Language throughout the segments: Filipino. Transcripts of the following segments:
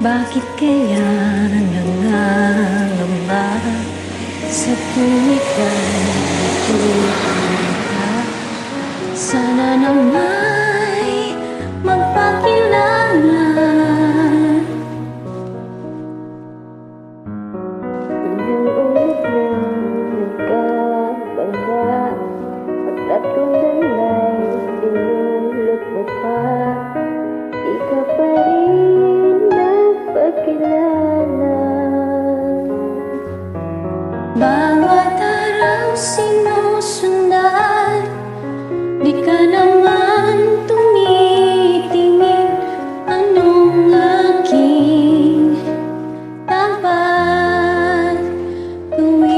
Bakit kaya nangangamba sa tuwing ika'y ka? Sana na may magpakilala. Ulit na nagkabangga, pagtatong dalay dinulot mo pa. Di ka pa rin nagpakilala. Bawat araw sinusundan, di ka naman tumitingin. Anong aking dapat gawin?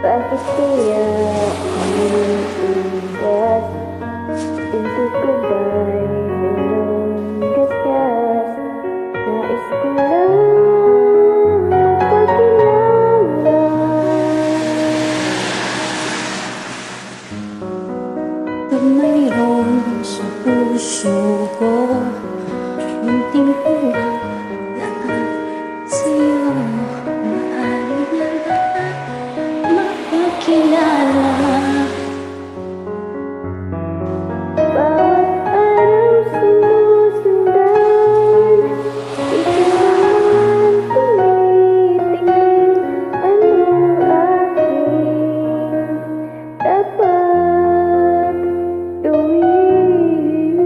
Bakit kaya umiiwas? Pinto ko ba'y nanunggasgas? Nais ko lang magpakilala. Pag mayroon sa puso ko munting puwang lahat sa'yo, maaari na mapakilala. Bawat araw sinusundan, di ka naman tumitingin. Anong aking dapat gawin?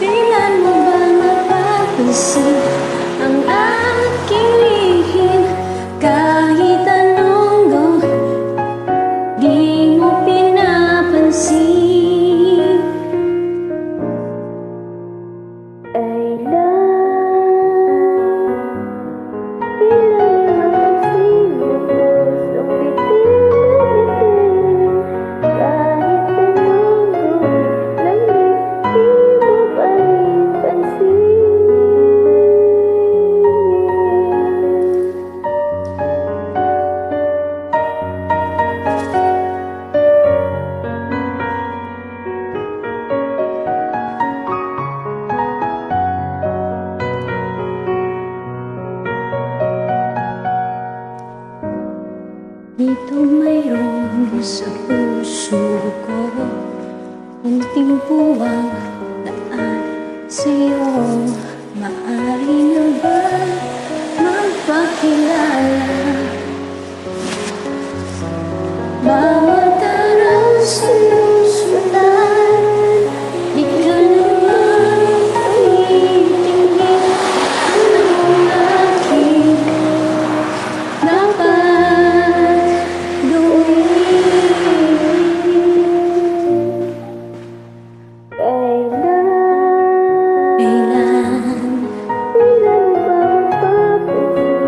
Kailan mo ba mapapansin ang aking lihim? Kahit anong gawin, di mo pinapansin. I love, ilang mapansin mo pusong bitin. Kahit anong gawin, di mo pa rin pansin. Dito mayroon sa puso ko munting puwang daan sa'yo, maaari na ba magpakilala? Bawat araw sinusundan, di ka naman tumitingin. Anong aking dapat gawin? Kailan ba mapapansin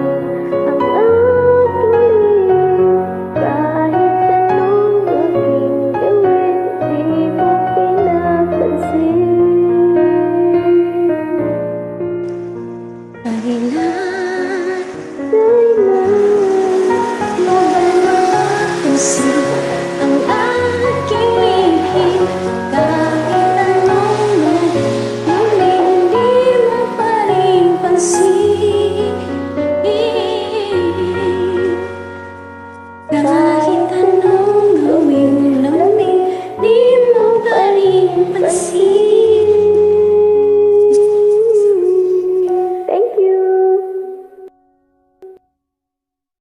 ang aking lihim? Kahit anong aking gawin, di mo pinapansin. Kailan mo ba mapapansin ang aking lihim? Kahit anong gawin, di mo pa rin pansin. Kahit anong gawin, di mo pa rin pansin.